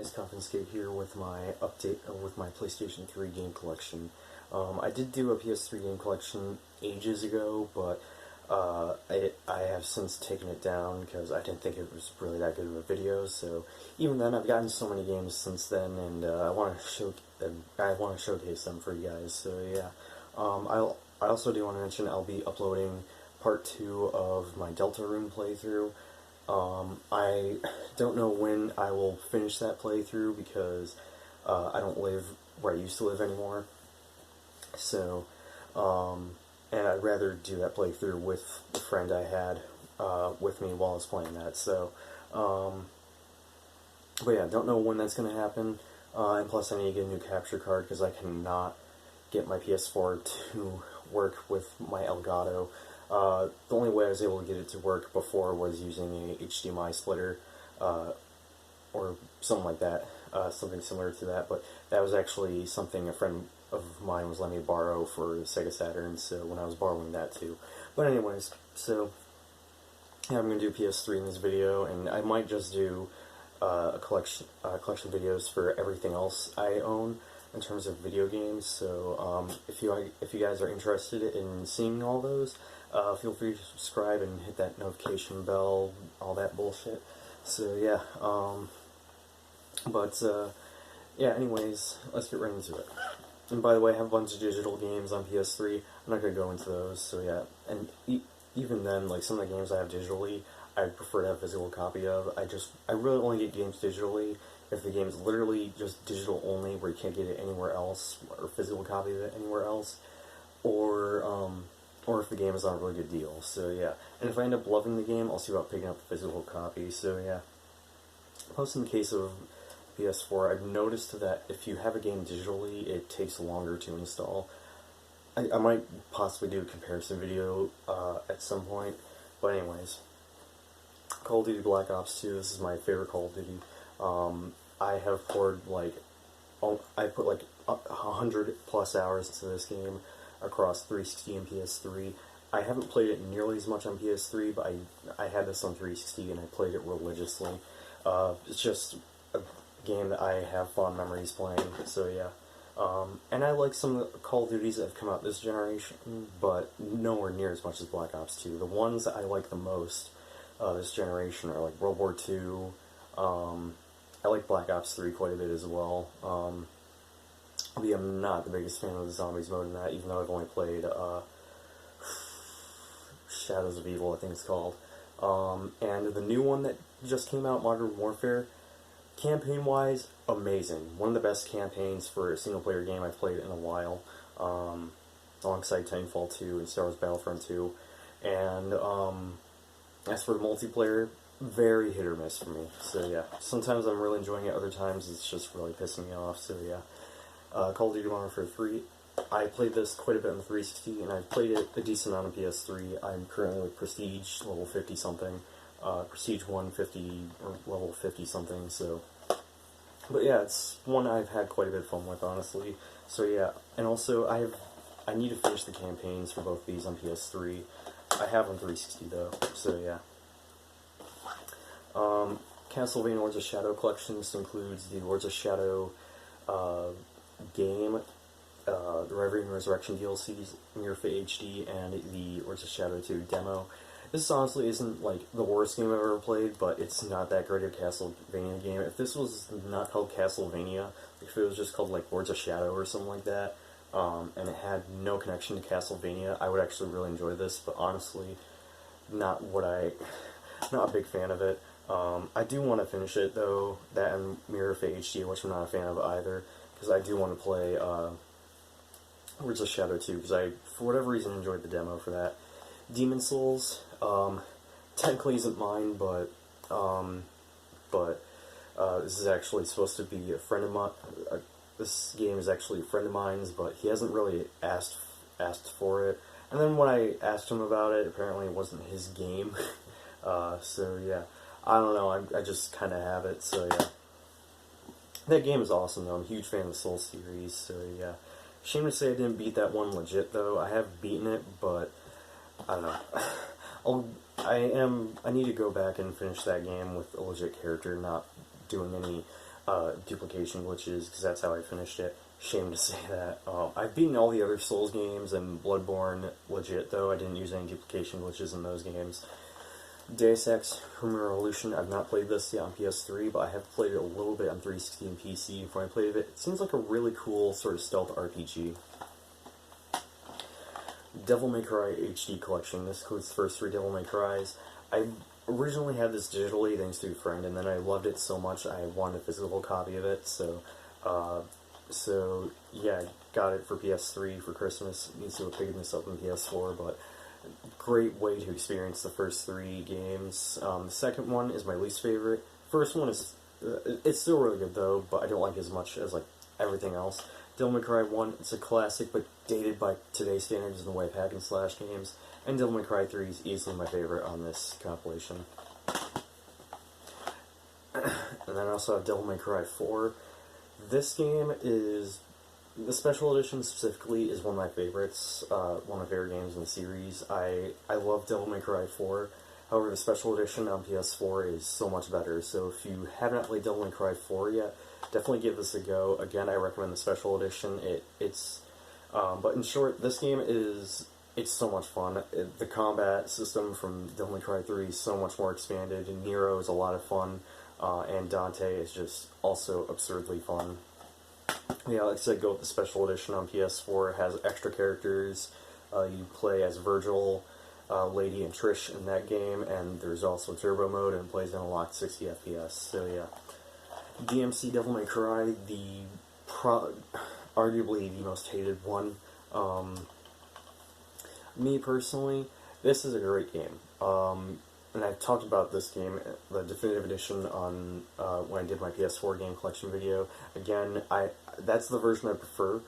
guys, Confiscate here with my update with my PlayStation 3 Game Collection. I did do a PS3 Game Collection ages ago, but I have since taken it down because I didn't think it was really that good of a video. So even then, I've gotten so many games since then, and I want to showcase them for you guys. So yeah, I also do want to mention I'll be uploading part 2 of my Deltarune playthrough. I don't know when I will finish that playthrough because I don't live where I used to live anymore. So, and I'd rather do that playthrough with the friend I had with me while I was playing that. So, but yeah, don't know when that's going to happen. And plus I need to get a new capture card because I cannot get my PS4 to work with my Elgato. The only way I was able to get it to work before was using a HDMI splitter, or something like that, something similar to that, but that was actually something a friend of mine was letting me borrow for Sega Saturn, so when I was borrowing that too. But anyways, so, yeah, I'm going to do PS3 in this video, and I might just do a collection of videos for everything else I own in terms of video games, so if you guys are interested in seeing all those, feel free to subscribe and hit that notification bell, all that bullshit. So yeah, yeah, anyways, let's get right into it. And by the way, I have a bunch of digital games on PS3. I'm not going to go into those, so yeah. And even then, like, some of the games I have digitally, I prefer to have a physical copy of. I really only get games digitally if the game is literally just digital only, where you can't get it anywhere else, or physical copy of it anywhere else, or if the game is on a really good deal. So yeah, and if I end up loving the game, I'll see about picking up the physical copy. So yeah. Plus, in the case of PS4, I've noticed that if you have a game digitally, it takes longer to install. I might possibly do a comparison video at some point, but anyways. Call of Duty Black Ops 2, this is my favorite Call of Duty. I have poured, like, I put like 100 plus hours into this game across 360 and PS3. I haven't played it nearly as much on PS3, but I had this on 360 and I played it religiously. It's just a game that I have fond memories playing, so yeah. And I like some of the Call of Duties that have come out this generation, but nowhere near as much as Black Ops 2. The ones that I like the most this generation are like World War II. I like Black Ops 3 quite a bit as well. I'm not the biggest fan of the zombies mode in that, even though I've only played Shadows of Evil, I think it's called. And the new one that just came out, Modern Warfare, campaign-wise, amazing. One of the best campaigns for a single-player game I've played in a while, alongside Titanfall 2 and Star Wars Battlefront 2. And as for the multiplayer, very hit or miss for me. So yeah, sometimes I'm really enjoying it, other times it's just really pissing me off. So yeah, Call of Duty Modern Warfare 3. I played this quite a bit on the 360, and I've played it a decent amount on PS3. I'm currently like Prestige level 50 something, Prestige 150 or level 50 something. So, but yeah, it's one I've had quite a bit of fun with, honestly. So yeah, and also I need to finish the campaigns for both these on PS3. I have on 360 though. So yeah. Castlevania Lords of Shadow Collection. This includes the Lords of Shadow game, the Reverie and Resurrection DLCs, Mirror Fate HD, and the Lords of Shadow 2 demo. This honestly isn't like the worst game I've ever played, but it's not that great a Castlevania game. If this was not called Castlevania, if it was just called like Lords of Shadow or something like that, and it had no connection to Castlevania, I would actually really enjoy this, but honestly, not a big fan of it. I do want to finish it though, that and Mirror Fate HD, which I'm not a fan of either, because I do want to play Lords of Shadow 2, because I, for whatever reason, enjoyed the demo for that. Demon's Souls, technically isn't mine, but this is actually supposed to be a friend of mine. This game is actually a friend of mine's, but he hasn't really asked for it. And then when I asked him about it, apparently it wasn't his game. So yeah, I don't know, I just kind of have it, so yeah. That game is awesome though, I'm a huge fan of the Soul series, so yeah. Shame to say I didn't beat that one legit though. I have beaten it, but I don't know. I need to go back and finish that game with a legit character, not doing any duplication glitches, because that's how I finished it. Shame to say that. I've beaten all the other Souls games and Bloodborne legit, though. I didn't use any duplication glitches in those games. Deus Ex Human Revolution, I've not played this yet on PS3, but I have played it a little bit on 360 and PC before I played it. It seems like a really cool sort of stealth RPG. Devil May Cry HD Collection. This includes the first 3 Devil May Cries. I originally had this digitally thanks to a friend, and then I loved it so much I wanted a physical copy of it, so yeah, I got it for PS3 for Christmas. Needs to have picked this up on PS4, but great way to experience the first 3 games. The second one is my least favorite. First one is, it's still really good though, but I don't like it as much as like everything else. Devil May Cry 1, it's a classic, but dated by today's standards in the way of hack and slash games. And Devil May Cry 3 is easily my favorite on this compilation. And then I also have Devil May Cry 4. This game is, the special edition specifically is one of my favorites, one of my favorite games in the series. I love Devil May Cry 4. However, the special edition on PS4 is so much better. So if you have not played Devil May Cry 4 yet, definitely give this a go. Again, I recommend the special edition. But in short, this game it's so much fun. The combat system from Devil May Cry 3 is so much more expanded, and Nero is a lot of fun, and Dante is just also absurdly fun. Yeah, like I said, go with the special edition on PS4. It has extra characters. You play as Virgil, Lady, and Trish in that game, and there's also turbo mode, and it plays in a locked 60 FPS. So yeah, DMC Devil May Cry, arguably the most hated one. Me personally, this is a great game. And I've talked about this game, the definitive edition, on when I did my PS4 Game Collection video. Again, that's the version I prefer,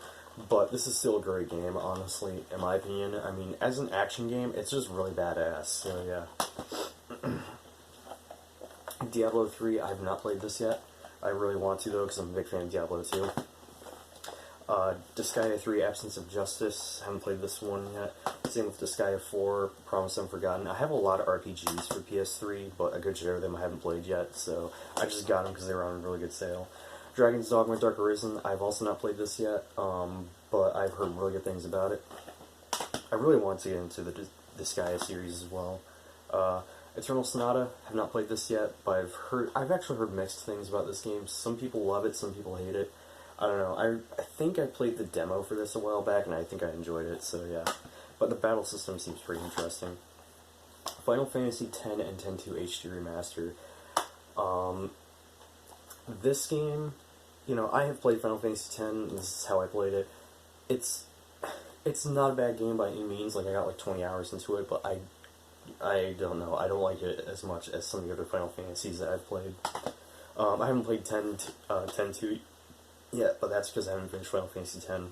but this is still a great game, honestly, in my opinion. I mean, as an action game, it's just really badass, so yeah. Diablo 3, I have not played this yet. I really want to, though, because I'm a big fan of Diablo 2. Disgaea 3, Absence of Justice, haven't played this one yet. Same with Disgaea 4, Promised Unforgotten. I have a lot of RPGs for PS3, but a good share of them I haven't played yet, so I just got them because they were on a really good sale. Dragon's Dogma Dark Arisen, I've also not played this yet, but I've heard really good things about it. I really want to get into the Disgaea series as well. Eternal Sonata, have not played this yet, but I've actually heard mixed things about this game. Some people love it, some people hate it. I don't know, I think I played the demo for this a while back, and I think I enjoyed it, so yeah. But the battle system seems pretty interesting. Final Fantasy X and X-2 HD Remaster. This game, you know, I have played Final Fantasy X, and this is how I played it. It's not a bad game by any means, like I got like 20 hours into it, but I don't know, I don't like it as much as some of the other Final Fantasies that I've played. I haven't played X-2 yet, but that's because I haven't finished Final Fantasy X.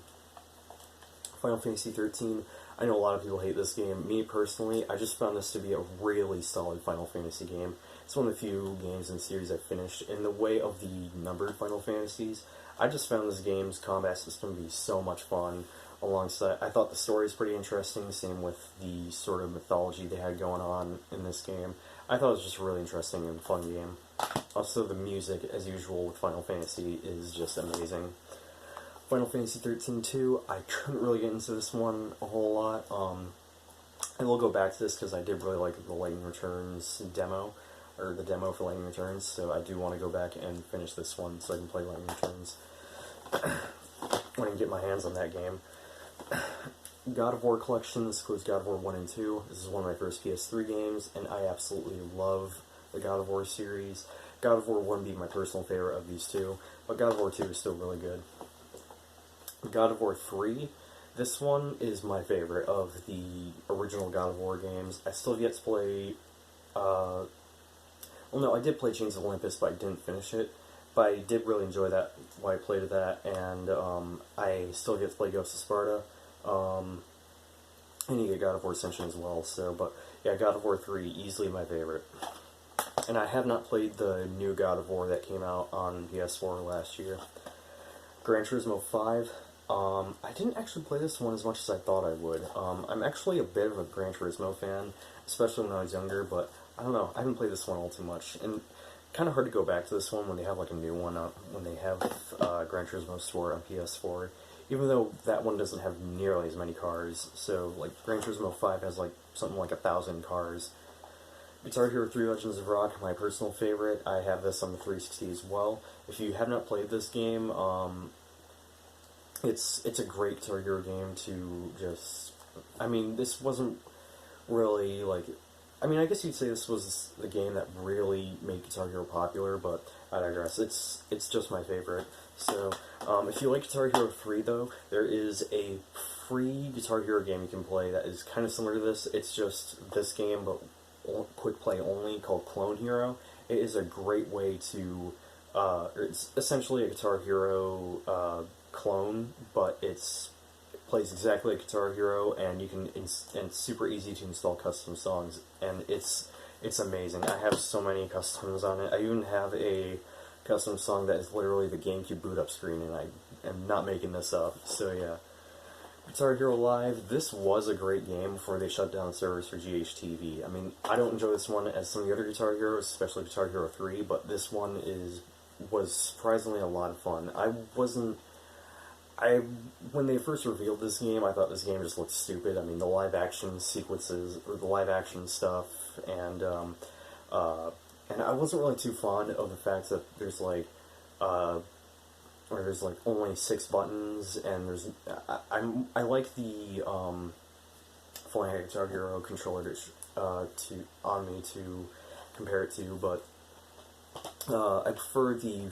Final Fantasy 13, I know a lot of people hate this game. Me personally, I just found this to be a really solid Final Fantasy game. It's one of the few games in the series I've finished. In the way of the numbered Final Fantasies, I just found this game's combat system to be so much fun. Alongside, I thought the story is pretty interesting, same with the sort of mythology they had going on in this game. I thought it was just a really interesting and fun game. Also, the music, as usual with Final Fantasy, is just amazing. Final Fantasy 13-2, I couldn't really get into this one a whole lot. I will go back to this because I did really like the Lightning Returns demo, or the demo for Lightning Returns, so I do want to go back and finish this one so I can play Lightning Returns when I can get my hands on that game. God of War Collection, this includes God of War 1 and 2. This is one of my first PS3 games, and I absolutely love the God of War series. God of War 1 being my personal favorite of these two, but God of War 2 is still really good. God of War 3, this one is my favorite of the original God of War games. I still have yet to play, well no, I did play Chains of Olympus, but I didn't finish it. But I did really enjoy that while I played that, and I still get to play Ghost of Sparta. And you get God of War Ascension as well, so, but yeah, God of War 3, easily my favorite. And I have not played the new God of War that came out on PS4 last year. Gran Turismo 5, I didn't actually play this one as much as I thought I would. I'm actually a bit of a Gran Turismo fan, especially when I was younger, but I don't know, I haven't played this one all too much. And kind of hard to go back to this one when they have like a new one out, when they have Gran Turismo Sport on PS4. Even though that one doesn't have nearly as many cars, so like Gran Turismo 5 has like something like 1,000 cars. Guitar Hero 3 Legends of Rock, my personal favorite. I have this on the 360 as well. If you have not played this game, it's a great Guitar Hero game to just... I mean, this wasn't really, like... I mean, I guess you'd say this was the game that really made Guitar Hero popular, but I digress. It's just my favorite. So, if you like Guitar Hero 3, though, there is a free Guitar Hero game you can play that is kind of similar to this. It's just this game, but quick play only, called Clone Hero. It is a great way to... it's essentially a Guitar Hero clone, but it plays exactly like Guitar Hero, and you can and it's super easy to install custom songs, and it's amazing. I have so many customs on it. I even have a custom song that is literally the GameCube boot up screen, and I am not making this up. So yeah, Guitar Hero Live. This was a great game before they shut down servers for GHTV. I mean, I don't enjoy this one as some of the other Guitar Heroes, especially Guitar Hero 3, but this one was surprisingly a lot of fun. When they first revealed this game, I thought this game just looked stupid. I mean, the live-action sequences, or the live-action stuff, and I wasn't really too fond of the fact that there's like only 6 buttons, and I like the flying Guitar Hero controller on me to compare it to, but I prefer the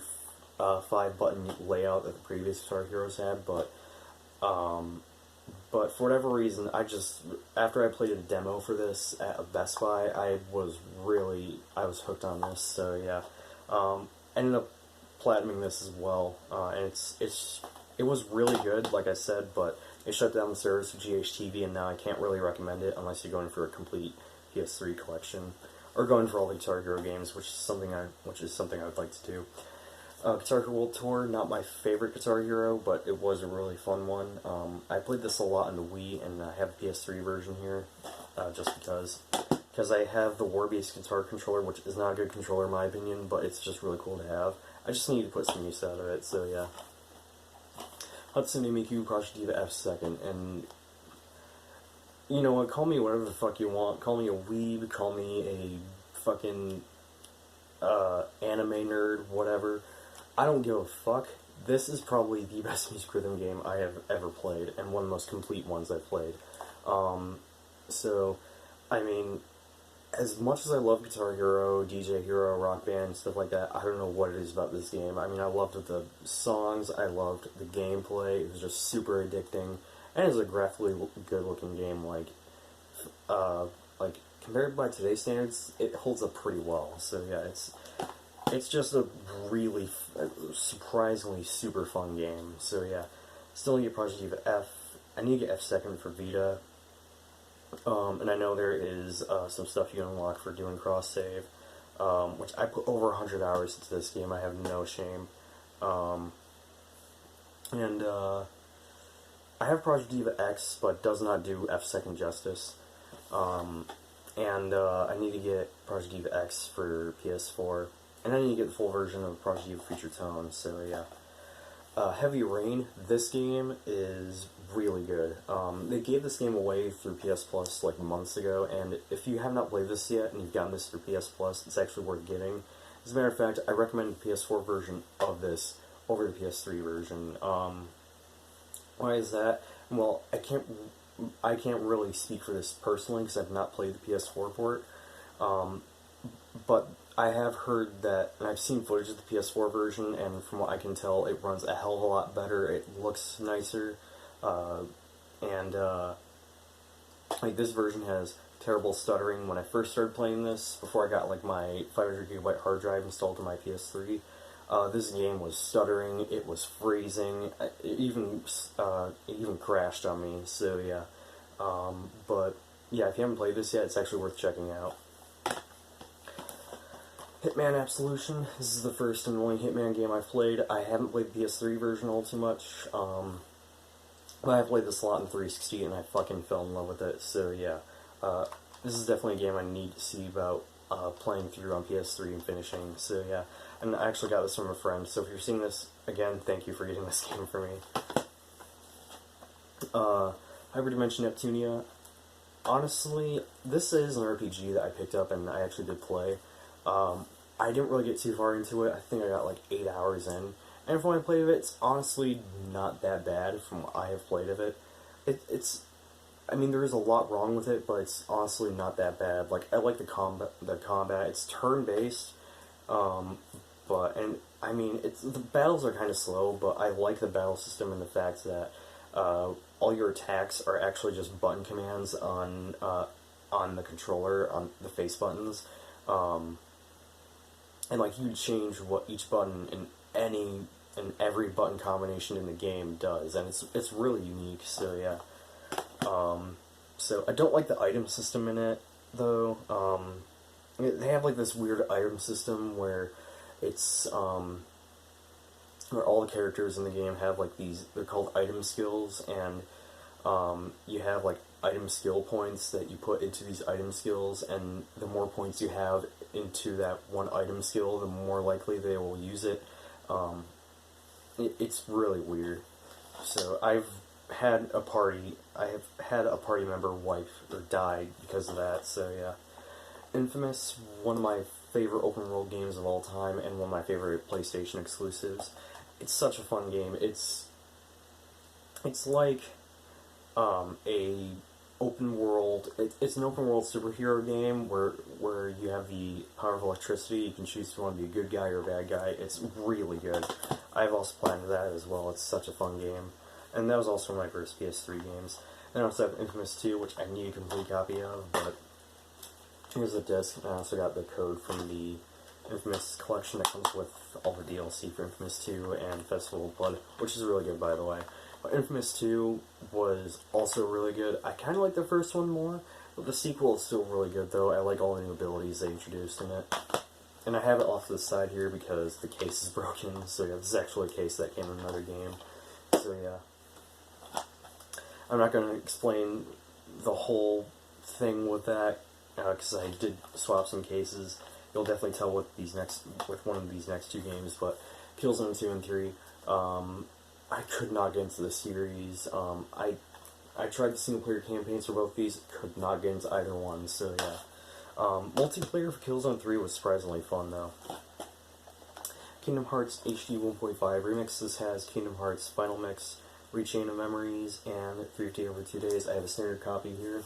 5-button layout that the previous Guitar Heroes had, but for whatever reason, after I played a demo for this at a Best Buy, I was hooked on this. So yeah, ended up platinuming this as well, and it was really good, like I said, but it shut down the servers for GHTV, and now I can't really recommend it unless you're going for a complete PS3 collection, or going for all the Guitar Hero games, which is something I would like to do. Guitar Hero World Tour, not my favorite Guitar Hero, but it was a really fun one. I played this a lot on the Wii, and I have a PS3 version here, just because I have the Warbeast guitar controller, which is not a good controller in my opinion, but it's just really cool to have. I just need to put some use out of it, so yeah. Hatsune Miku Project Diva F2nd, and you know what, call me whatever the fuck you want. Call me a weeb, call me a fucking anime nerd, whatever. I don't give a fuck. This is probably the best music rhythm game I have ever played, and one of the most complete ones I've played. So, I mean, as much as I love Guitar Hero, DJ Hero, Rock Band, stuff like that, I don't know what it is about this game. I mean, I loved the songs, I loved the gameplay, it was just super addicting, and it's a graphically good-looking game, like, compared by today's standards, it holds up pretty well. So yeah, it's just a really surprisingly super fun game. So yeah, still need to get Project Diva F. I need to get F2nd for Vita. And I know there is some stuff you can unlock for doing cross save, which I put over 100 hours into this game. I have no shame. I have Project Diva X, but does not do F2nd justice. I need to get Project Diva X for PS4, and I need to get the full version of Project Diva Feature Tone, so yeah. Heavy Rain, this game is really good. They gave this game away through PS Plus like months ago, and if you have not played this yet and you've gotten this through PS Plus, it's actually worth getting. As a matter of fact, I recommend the PS4 version of this over the PS3 version. Why is that? Well, I can't really speak for this personally because I've not played the PS4 port, but I have heard that, and I've seen footage of the PS4 version, and from what I can tell, it runs a hell of a lot better, it looks nicer, like this version has terrible stuttering. When I first started playing this, before I got like my 500GB hard drive installed to my PS3, this game was stuttering, it was freezing, it even crashed on me, so yeah. But yeah, if you haven't played this yet, it's actually worth checking out. Hitman Absolution, this is the first and only Hitman game I've played. I haven't played the PS3 version all too much, but I played this a lot in 360 and I fucking fell in love with it, so yeah. This is definitely a game I need to see about playing through on PS3 and finishing. So yeah, and I actually got this from a friend. So if you're seeing this again, thank you for getting this game for me. Hyper Dimension Neptunia. Honestly, this is an RPG that I picked up and I actually did play. I didn't really get too far into it. I think I got like 8 hours in. And from what I played of it, it's honestly not that bad from what I have played of it. I mean, there is a lot wrong with it, but it's honestly not that bad. Like, I like the combat. It's turn-based, I mean, the battles are kind of slow, but I like the battle system and the fact that, all your attacks are actually just button commands on the controller, on the face buttons, and like you change what each button in every button combination in the game does, and it's really unique. So yeah, so I don't like the item system in it though. They have like this weird item system where it's where all the characters in the game have like they're called item skills, and you have like item skill points that you put into these item skills, and the more points you have into that one item skill, the more likely they will use it. It's really weird. So I have had a party member wife or died because of that. So yeah, Infamous, one of my favorite open world games of all time, and one of my favorite PlayStation exclusives. It's such a fun game. It's like a open world. It's an open world superhero game where you have the power of electricity. You can choose if you want to be a good guy or a bad guy. It's really good. I've also played that as well. It's such a fun game, and that was also one of my first PS3 games. And I also have Infamous 2, which I need a complete copy of, but here's the disc. And I also got the code from the Infamous collection that comes with all the DLC for Infamous 2 and Festival of Blood, which is really good, by the way. But Infamous 2 was also really good. I kind of like the first one more, but the sequel is still really good, though. I like all the new abilities they introduced in it. And I have it off to the side here because the case is broken, so yeah, this is actually a case that came in another game. So yeah. I'm not going to explain the whole thing with that, because I did swap some cases. You'll definitely tell with one of these next two games, but Killzone 2 and 3, I could not get into the series. I tried the single player campaigns for both these, could not get into either one, so yeah. Multiplayer for Killzone 3 was surprisingly fun though. Kingdom Hearts HD 1.5 Remix. This has Kingdom Hearts Final Mix, Rechain of Memories, and 350 over 2 days. I have a standard copy here.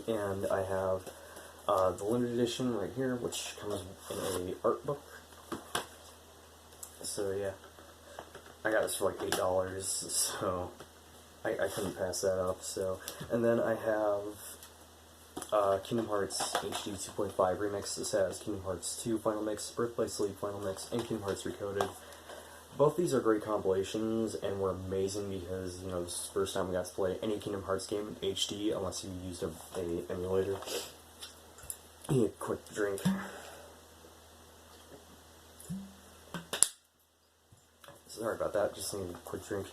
And I have the limited edition right here, which comes in a art book. So yeah, I got this for like $8, so I couldn't pass that up. So, and then I have Kingdom Hearts HD 2.5 Remix. This has Kingdom Hearts 2 Final Mix, Birthplace League Final Mix, and Kingdom Hearts Recoded. Both these are great compilations and were amazing because, you know, this is the first time we got to play any Kingdom Hearts game in HD unless you used a emulator. Need a quick drink. Sorry about that, just need a quick drink.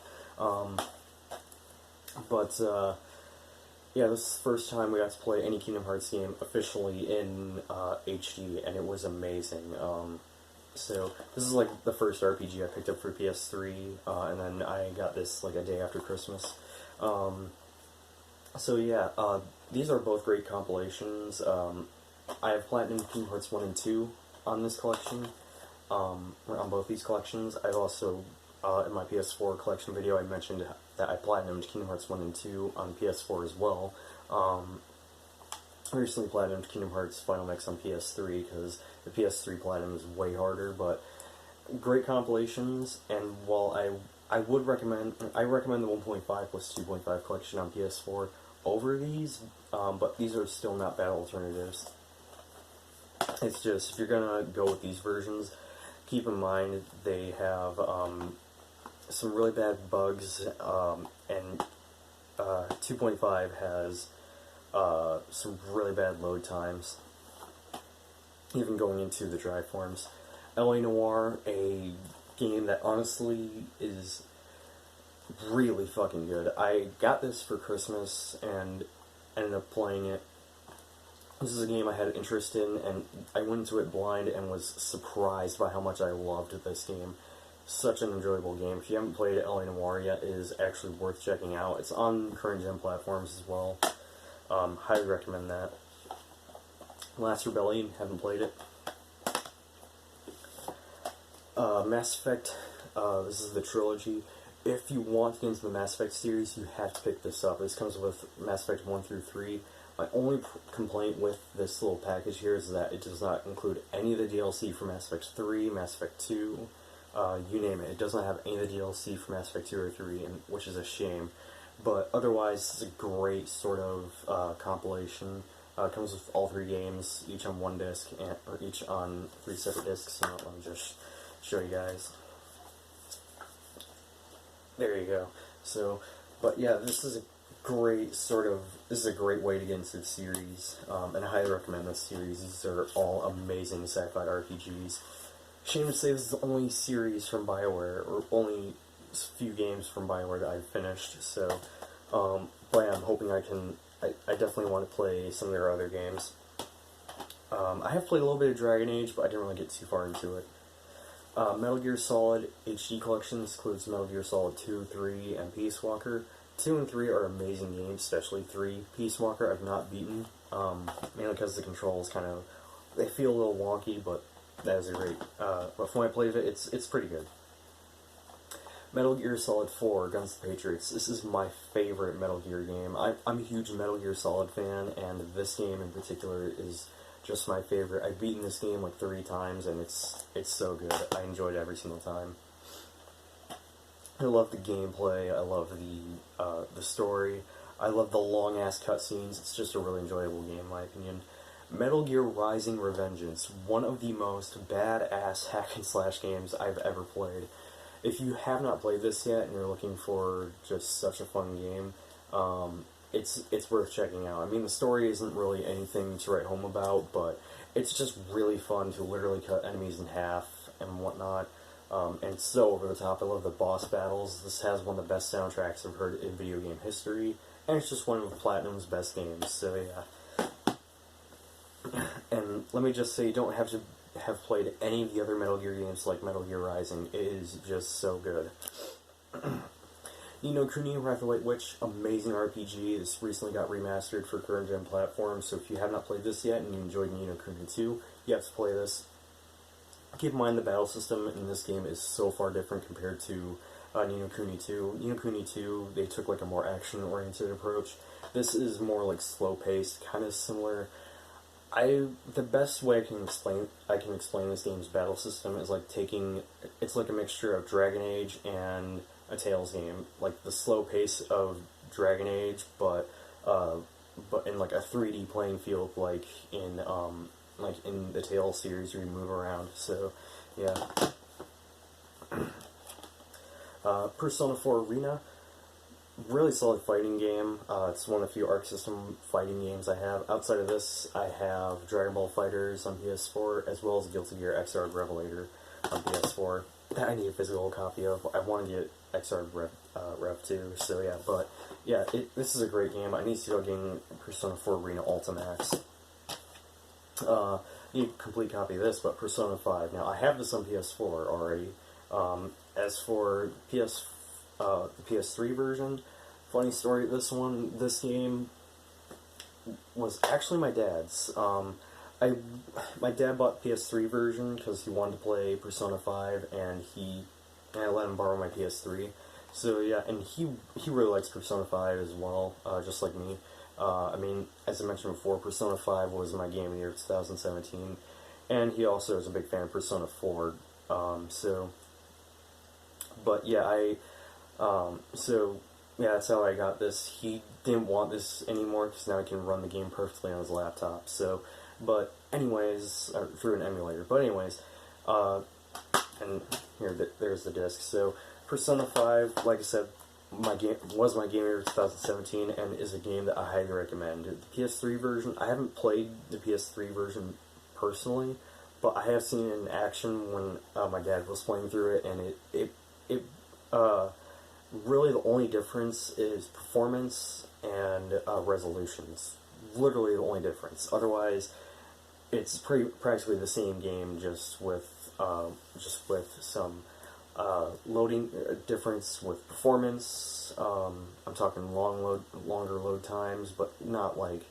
Yeah, this is the first time we got to play any Kingdom Hearts game officially in HD, and it was amazing. So, this is like the first RPG I picked up for PS3, and then I got this like a day after Christmas. So yeah, these are both great compilations. I have Platinum Kingdom Hearts 1 and 2 on this collection, on both these collections. I've also, in my PS4 collection video, I mentioned that I Platinumed Kingdom Hearts 1 and 2 on PS4 as well. I recently Platinumed Kingdom Hearts Final Mix on PS3, because the PS3 Platinum is way harder, but great compilations, and while I recommend the 1.5 plus 2.5 collection on PS4 over these, but these are still not bad alternatives. It's just, if you're gonna go with these versions, keep in mind they have some really bad bugs, and 2.5 has some really bad load times, even going into the dry forms. L.A. Noire, a game that honestly is really fucking good. I got this for Christmas and ended up playing it This is a game I had interest in, and I went into it blind and was surprised by how much I loved this game. Such an enjoyable game. If you haven't played LA Noire yet, it is actually worth checking out. It's on current gen platforms as well. Highly recommend that. Last Rebellion, haven't played it. Mass Effect, this is the trilogy. If you want to get into the Mass Effect series, you have to pick this up. This comes with Mass Effect 1 through 3. My only complaint with this little package here is that it does not include any of the DLC for Mass Effect 3, Mass Effect 2, you name it. It does not have any of the DLC for Mass Effect 2 or 3, which is a shame. But otherwise, it's a great sort of compilation. It comes with all 3 games, each on one disc, or each on 3 separate discs. Let me just show you guys. There you go. So, but yeah, this is a great way to get into the series, and I highly recommend this series. These are all amazing sci-fi RPGs. Shame to say this is the only series from BioWare, or only few games from BioWare that I've finished, so, but yeah, I'm hoping I definitely want to play some of their other games. I have played a little bit of Dragon Age, but I didn't really get too far into it. Metal Gear Solid HD Collection includes Metal Gear Solid 2, 3, and Peace Walker. 2 and 3 are amazing games, especially 3. Peace Walker I've not beaten, mainly because the controls they feel a little wonky, but that is a great, but from what I played of it, it's pretty good. Metal Gear Solid 4, Guns of the Patriots. This is my favorite Metal Gear game. I'm a huge Metal Gear Solid fan, and this game in particular is just my favorite. I've beaten this game like 3 times, and it's so good. I enjoyed it every single time. I love the gameplay. I love the story. I love the long ass cutscenes. It's just a really enjoyable game, in my opinion. Metal Gear Rising: Revengeance, one of the most badass hack and slash games I've ever played. If you have not played this yet and you're looking for just such a fun game, it's worth checking out. I mean, the story isn't really anything to write home about, but it's just really fun to literally cut enemies in half and whatnot. And it's so over the top. I love the boss battles. This has one of the best soundtracks I've heard in video game history, and it's just one of Platinum's best games, so yeah. And let me just say, you don't have to have played any of the other Metal Gear games like Metal Gear Rising. It is just so good. Ni no Kuni: Wrath of the White Witch, amazing RPG. This recently got remastered for current gen platforms, so if you have not played this yet and you enjoyed Ni no Kuni 2, you have to play this. Keep in mind the battle system in this game is so far different compared to Ni no Kuni 2. Ni no Kuni 2, they took like a more action-oriented approach. This is more like slow-paced, kind of similar. The best way I can explain this game's battle system is like it's like a mixture of Dragon Age and a Tales game, like the slow pace of Dragon Age, but in like a 3D playing field, like in the Tales series where you move around. So yeah. Persona 4 Arena, really solid fighting game. It's one of the few Arc System fighting games I have. Outside of this, I have Dragon Ball FighterZ on PS4, as well as Guilty Gear Xrd Revelator on PS4. That I need a physical copy of. I want to get Xrd Rev 2, so yeah. But yeah, this is a great game. I need to go getting Persona 4 Arena Ultimax. Need a complete copy of this, but Persona 5. Now, I have this on PS4 already. As for the PS3 version, funny story, this game was actually my dad's. My dad bought the PS3 version because he wanted to play Persona 5, and I let him borrow my PS3. So yeah, and he really likes Persona 5 as well, just like me. I mean, as I mentioned before, Persona 5 was my game of the year 2017, and he also is a big fan of Persona 4. But yeah, that's how I got this. He didn't want this anymore because now I can run the game perfectly on his laptop. So, but anyways, through an emulator. But anyways, and here, there's the disc. So, Persona 5, like I said, was my game of the year 2017, and is a game that I highly recommend. The PS3 version, I haven't played the PS3 version personally, but I have seen it in action when my dad was playing through it, and it really the only difference is performance and resolutions. literally the only difference. Otherwise, it's practically the same game, just with some loading difference with performance. I'm talking longer load times, but not like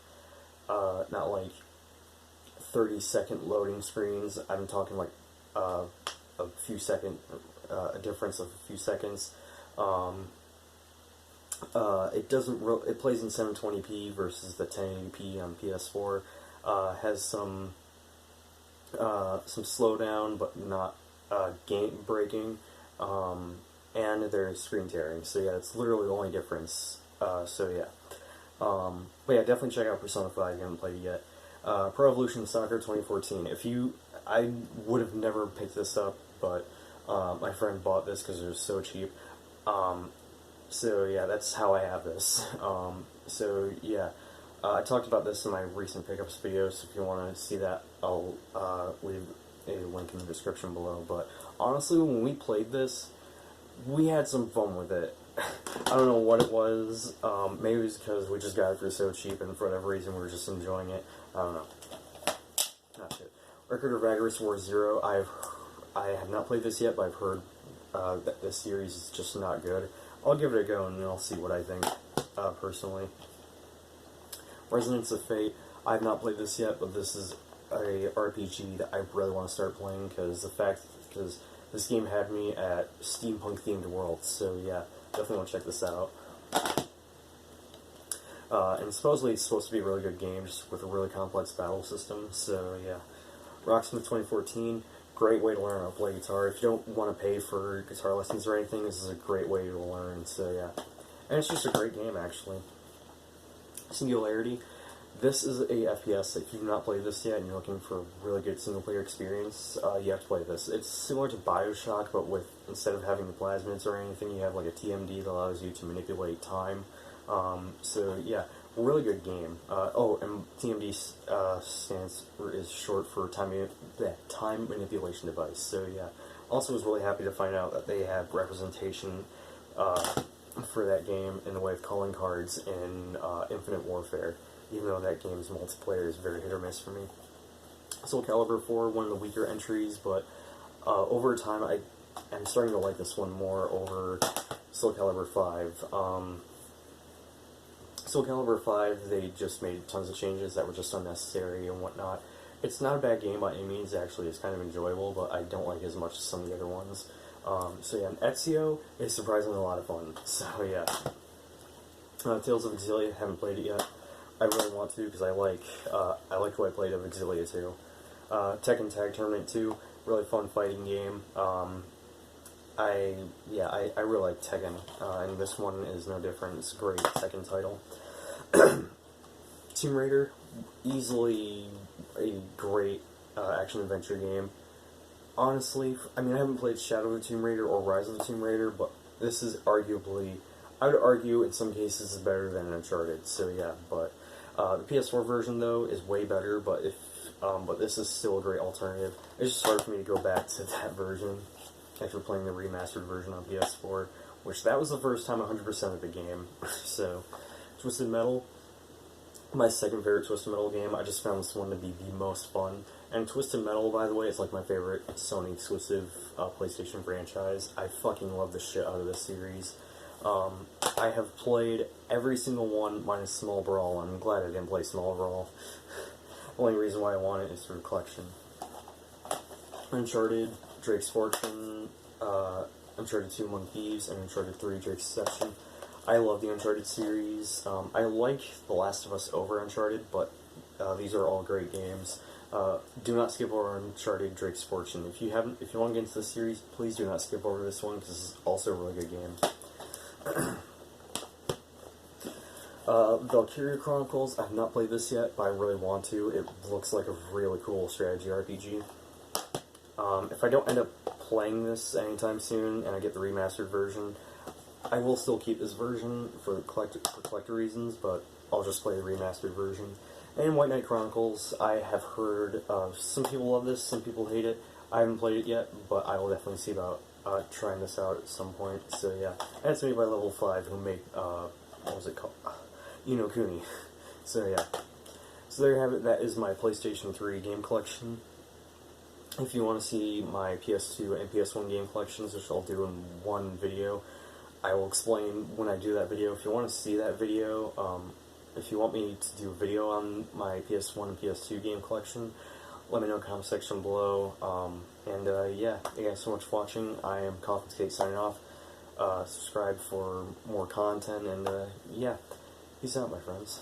30-second loading screens. I'm talking like a difference of a few seconds. It plays in 720p versus the 1080p on PS4. Has some slowdown, but not game breaking, and there's screen tearing. So yeah, it's literally the only difference. So yeah, but yeah, definitely check out Persona 5 if you haven't played it yet. Pro Evolution Soccer 2014. I would have never picked this up, but my friend bought this because it was so cheap. So yeah, that's how I have this. So yeah, I talked about this in my recent pickups video, so if you want to see that, I'll leave a link in the description below. But honestly, when we played this, we had some fun with it. I don't know what it was. Maybe it was because we just got it for so cheap, and for whatever reason we were just enjoying it. I don't know. Not shit. Record of Agorist War Zero. I have not played this yet, but I've heard that this series is just not good. I'll give it a go and I'll see what I think, personally. Resonance of Fate. I have not played this yet, but this is a RPG that I really want to start playing because this game had me at steampunk themed worlds. So yeah, definitely want to check this out. And supposedly it's supposed to be a really good game, just with a really complex battle system. So yeah, Rocksmith 2014. Great way to learn how to play guitar. If you don't want to pay for guitar lessons or anything, this is a great way to learn. So yeah, and it's just a great game actually. Singularity. This is a FPS. If you've not played this yet and you're looking for a really good single-player experience, you have to play this. It's similar to Bioshock, but with, instead of having the plasmids or anything, you have like a TMD that allows you to manipulate time. So yeah, really good game. And TMD is short for time manipulation device. So yeah, also was really happy to find out that they have representation for that game in the way of calling cards in Infinite Warfare. Even though that game's multiplayer is very hit or miss for me. Soul Calibur 4, one of the weaker entries, but over time I'm starting to like this one more over Soul Calibur 5. Soul Calibur 5, they just made tons of changes that were just unnecessary and whatnot. It's not a bad game by any means, actually. It's kind of enjoyable, but I don't like it as much as some of the other ones. So yeah, and Ezio is surprisingly a lot of fun. So yeah. Tales of Exilia, haven't played it yet. I really want to because I like what I played of Exilia 2. Tekken Tag Tournament 2, really fun fighting game. I really like Tekken, and this one is no different. It's a great Tekken title. Tomb Raider, easily a great action-adventure game. Honestly, I mean, I haven't played Shadow of the Tomb Raider or Rise of the Tomb Raider, but this is arguably, I would argue in some cases is better than Uncharted, so yeah, but the PS4 version, though, is way better, but this is still a great alternative. It's just hard for me to go back to that version after playing the remastered version on PS4, which that was the first time 100% of the game. So, Twisted Metal, my second favorite Twisted Metal game. I just found this one to be the most fun. And Twisted Metal, by the way, is like my favorite Sony exclusive PlayStation franchise. I fucking love the shit out of this series. I have played every single one minus Small Brawl. I'm glad I didn't play Small Brawl. The only reason why I want it is for the collection. Uncharted, Drake's Fortune, Uncharted 2 Among Thieves, and Uncharted 3 Drake's Deception. I love the Uncharted series. I like The Last of Us over Uncharted, but these are all great games. Do not skip over Uncharted Drake's Fortune. If you want to get into this series, please do not skip over this one, because this is also a really good game. Valkyria Chronicles, I have not played this yet, but I really want to. It looks like a really cool strategy RPG. If I don't end up playing this anytime soon, and I get the remastered version, I will still keep this version for collector reasons, but I'll just play the remastered version. And White Knight Chronicles, I have heard some people love this, some people hate it. I haven't played it yet, but I will definitely see about trying this out at some point. So yeah, and it's made by Level 5, who make what was it called? Ni no Kuni. So yeah. So there you have it. That is my PlayStation 3 game collection. If you want to see my PS2 and PS1 game collections, which I'll do in one video, I will explain when I do that video. If you want to see that video, if you want me to do a video on my PS1 and PS2 game collection, let me know in the comment section below. Yeah, thank you guys so much for watching. I am Coffin Skate signing off. Subscribe for more content, and yeah, peace out, my friends.